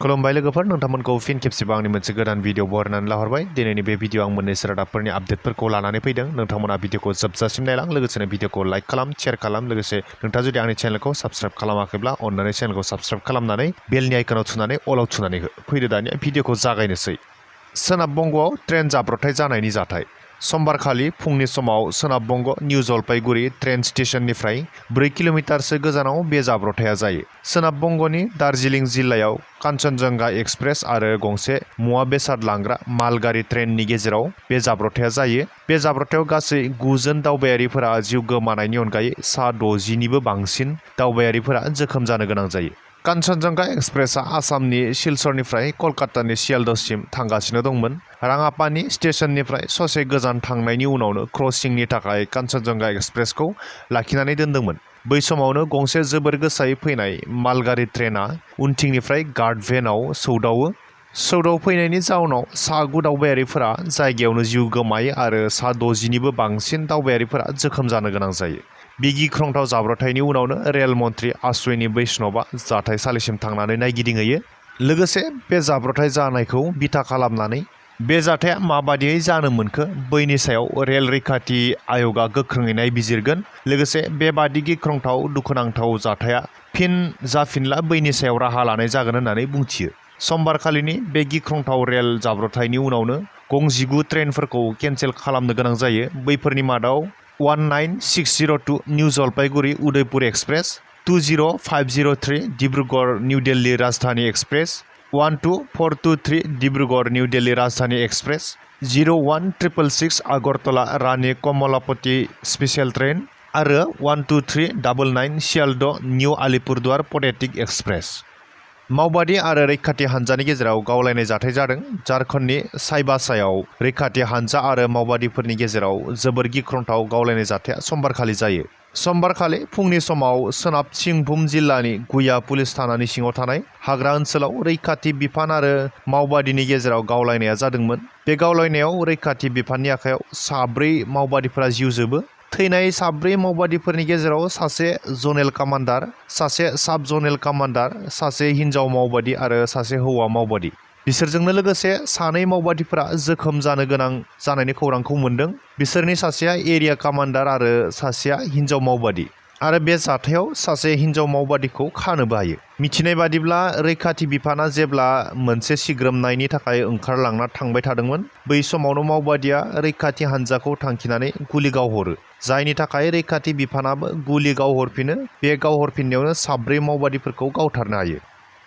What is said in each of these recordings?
खुलुमबाय लोगोफोर, नोंथांमोनखौ फिन खेबसेबाव आंनि मोनसे गोदान भिडिअ बहरनानै लाहरबाय। दिनैनि बे भिडिअ आं मोननैसो रादाबफोरनि आपडेटफोरखौ लानानै फैदों। नोंथांमोना भिडिअखौ जोबजासिम नायलां, लोगोसेनो भिडिअखौ लाइक खालाम, शेयार खालाम। लोगोसे नोंथाङा जुदि आंनि चेनेलखौ साबस्क्राइब खालामाखैब्ला अन्नानै चेनेलखौ साबस्क्राइब खालामनानै बेलनि आइकनाव थुनानै अलाव थुनानै हो। फैदो दानिया भिडिअखौ जागायनोसै। सोनाब बंगआव ट्रेन जाब्रबथाय जानायनि जाथाय। समबारखालि फुंनि समाव सोनाब बंग निउ जलपाईगुड़ी ट्रेन स्टेशननिफ्राय 4 किल'मिटारसो गोजानाव बे जाब्रबथाया जायो। सोनाब बंगनि दार्जिलिं जिल्लायाव कान्चनजंगा एक्सप्रेस आरो गंसे मुवा बेसाद लांग्रा मालगारि ट्रेननि गेजेराव बे जाब्रबथाया जायो। बे जाब्रबथायाव गासै 9 जन दावबायारिफोरा जिउ गोमानायनि अनगायै सा 60निबो बांसिन दावबायारिफोरा जोखोम जानो गोनां जायो। कान्चनजंगा एक्सप्रेसआ आसामनि सिलचरनिफ्राय कलकातानि सियालदहसिम थांगासिनो दंमोन। राङापानी स्टेशननिफ्राय ससे गोजान थांनायनि उनावनो क्रसिंनि थाखाय कान्चनजंगा एक्सप्रेसखौ लाखिनानै दोनदोंमोन। बै समावनो गंसे जोबोर गोसायै फैनाय मालगारि ट्रेनआ उनथिंनिफ्राय गार्ड भेनआव सौदावफैनायनि जाउनाव सा 9 दावबायारिफोरा जायगायावनो जिउ गोमायो आरो सा 60निबो बांसिन दावबायारिफोरा जोखोम जानो गोनां जायो। बे गिख्रंथाव जाब्रबथायनि उनावनो रेल मन्थ्रि अश्विनी वैष्णवआ जाथायसालिसिम थांनानै नायगिदिंहैयो। लोगोसे बे जाब्रबथाय जानायखौ बिथा खालामनानै बे जाथाया माबादियै जानो मोनखो बैनि सायाव रेल रैखाथि आय'गआ गोख्रोङै नायबिजिरगोन। लोगोसे बेबादि गिख्रंथाव दुखुनांथाव जाथाया फिन जाफिनला बैनि सायाव राहा लानाय जागोन होननानै बुंथियो। समबारखालिनि बे गिख्रंथाव रेल जाब्रबथायनि उनावनो गं 19 ट्रेनफोरखौ केन्सेल खालामनो गोनां जायो। बैफोरनि मादाव 19602 new Jalpaiguri Udaipur express, 20503 Dibrugarh new Delhi राजधानी एक्सप्रेस, 12423 डिब्रुगढ़ निउ दिल्ली राजधानी एक्सप्रेस, 01666 आगरतला रानी कमलापति स्पेशल ट्रेन आरो 12399 सियालदह निउ आलिपुरदुवार पटेटिक एक्सप्रेस। मावबादि आरो रैखाथि हानजानि गेजेराव गावलायनाय जाथाय जादों। झारखन्डनि साइबासायाव रैखाथि हानजा आरो मावबादिफोरनि गेजेराव जोबोर गिख्रंथाव गावलायनाय जाथाया समबारखालि जायो। समबारखालि फुंनि समाव सोनाब सिंभुम जिल्लानि गुया पुलिस थानानि सिङाव थानाय हाग्रा ओनसोलाव रैखाथि बिफान आरो मावबादिनि गेजेराव गावलायनाया जादोंमोन। बे गावलायनायाव रैखाथि बिफाननि आखायाव 4 मावबादिफोरा जिउ जोबो। थैनाय 4 मावबादिफोरनि गेजेराव सासे जनेल कामान्डार, सासे साब जनेल कामान्डार, सासे हिनजाव मावबादि आरो सासे हौवा मावबादि। बिसोरजोंनो लोगोसे 2 मावबादिफोरा जोखोम जानो गोनां जानायनि खौरांखौ मोन्दों। बिसोरनि सासेया एरिया कामान्डार आरो सासेया हिनजाव मावबादि। आरो बे जाथायाव सासे हिनजाव मावबादिखौ खानोबो हायो। मिथिनाय बादिब्ला रैखाथि बिफाना जेब्ला मोनसे सिग्रोमनायनि थाखाय ओंखारलांना थांबाय थादोंमोन, बै समावनो मावबादिया रैखाथि हानजाखौ थांखिनानै गुलि गावहरो, जायनि थाखाय रैखाथि बिफानाबो गुलि गावहरफिनो। बे गावहरफिननायावनो 4 मावबादिफोरखौ गावथारनो हायो।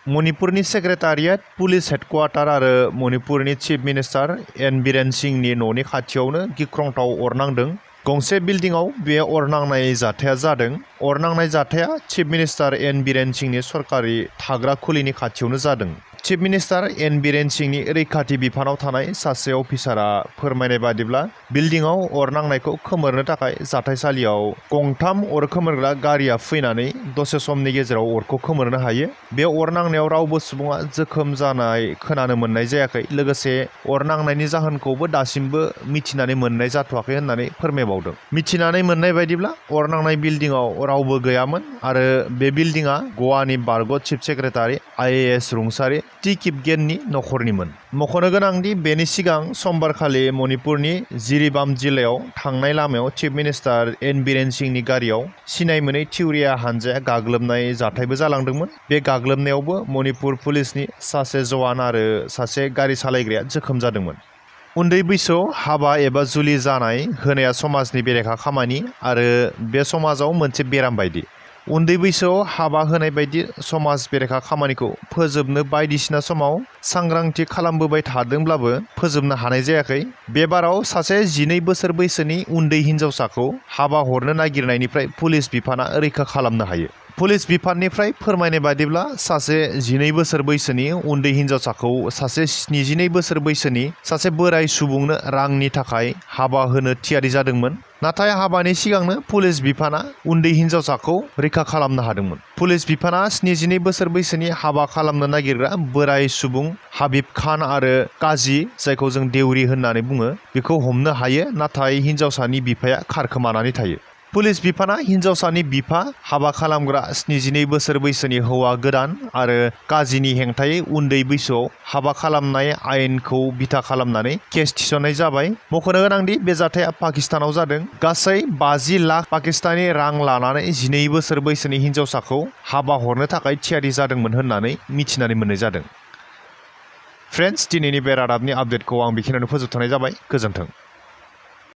मणिपुरनि सेक्रेटारियेट, पुलिस हेडक्वार्टार आरो मणिपुरनि चिफ मिनिस्टार एन बीरेन सिंहनि न'नि खाथियावनो गिख्रंथाव अर नांदों। गंसे बिल्डिंआव बे अर नांनाय जाथाया जादों। अर नांनाय जाथाया चिफ मिनिस्टार एन बीरेन सिंहनि सरकारि थाग्रा खुलिनि खाथियावनो जादों। चिफ मिनिस्टार एन बीरेन सिंहनि रैखाथि बिफानाव थानाय सासे अफिसारा फोरमायनाय बादिब्ला बिल्डिंआव अर नांनायखौ खोमोरनो थाखाय जाथायसालियाव गंथाम अर खोमोरग्रा गारिया फैनानै दसे समनि गेजेराव अरखौ खोमोरनो हायो। बे अर नांनायाव रावबो सुबुङा जोखोम जानाय खोनानो मोननाय जायाखै। लोगोसे अर नांनायनि जाहोनखौबो दासिमबो मिथिनानै मोननाय जाथ'वाखै होननानै फोरमायबावदों। मिथिनानै मोननाय बायदिब्ला अर नांनाय बिल्डिंआव रावबो गैयामोन आरो बे बिल्डिंआ गवानि बारग' चिफ सेक्रेटारि IAS रुंसारि टि किपगेननि नखरनिमोन। मख'नो गोनांदि बेनि सिगां समबारखालि मणिपुरनि जिरिबाम जिल्लायाव थांनाय लामायाव चिफ मिनिस्टार एन बीरेन सिंहनि गारियाव सिनाय मोनै थिउरिया हानजाया गाग्लोबनाय जाथायबो जालांदोंमोन। बे गाग्लोबनायावबो मणिपुर पुलिसनि सासे जवान आरो सासे गारि सालायग्राया जोखोम जादोंमोन। उन्दै बैसोआव हाबा एबा जुलि जानाय होनाया समाजनि बेरेखा खामानि आरो बे समाजाव मोनसे बेराम बायदि। उन्दै बैसोआव हाबा होनाय बायदि समाज बेरेखा खामानिखौ फोजोबनो बायदिसिना समाव सांग्रांथि खालामबोबाय थादोंब्लाबो फोजोबनो हानाय जायाखै। बे बाराव सासे 12 बोसोर बैसोनि उन्दै हिनजावसाखौ हाबा हरनो नागिरनायनिफ्राय पुलिस बिफाना रैखा खालामनो हायो। पुलिस बिफाननिफ्राय फोरमायनाय बादिब्ला सासे 12 बोसोर बैसोनि उन्दै हिनजावसाखौ सासे 72 बोसोर बैसोनि सासे बोराय सुबुंनो रांनि थाखाय हाबा होनो थियारि जादोंमोन। नाथाय हाबानि सिगांनो पुलिस बिफाना उन्दै हिनजावसाखौ रैखा खालामनो हादोंमोन। पुलिस बिफाना 72 बोसोर बैसोनि हाबा खालामनो नागिरग्रा बोराय सुबुं हाबिब खान आरो काजी, जायखौ जों देउरि होननानै बुङो, बेखौ हमनो हायो। नाथाय हिनजावसानि बिफाया खारखोमानानै थायो। पुलिस बिफाना हिन्जावसानि बिफा हाबा खालामग्रा 72 बोसोर बैसोनि हौवा गोदान आरो काजीनि हेंथायै उन्दै बैसोआव हाबा खालामनाय आयेनखौ बिथा खालामनानै केस थिसननाय जाबाय। मख'नो गोनांदि बे जाथाया पाकिस्तानाव जादों। गासै 50 लाख पाकिस्तानी रां लानानै 12 बोसोर बैसोनि हिन्जावसाखौ हाबा हरनो थाखाय थियारि जादोंमोन होननानै मिथिनानै मोननाय जादों। फ्रेन्ड्स, दिनैनि बे रादाबनि आपडेटखौ आं बेखिनियावनो फोजोबथ'नाय जाबाय। गोजोन्थों।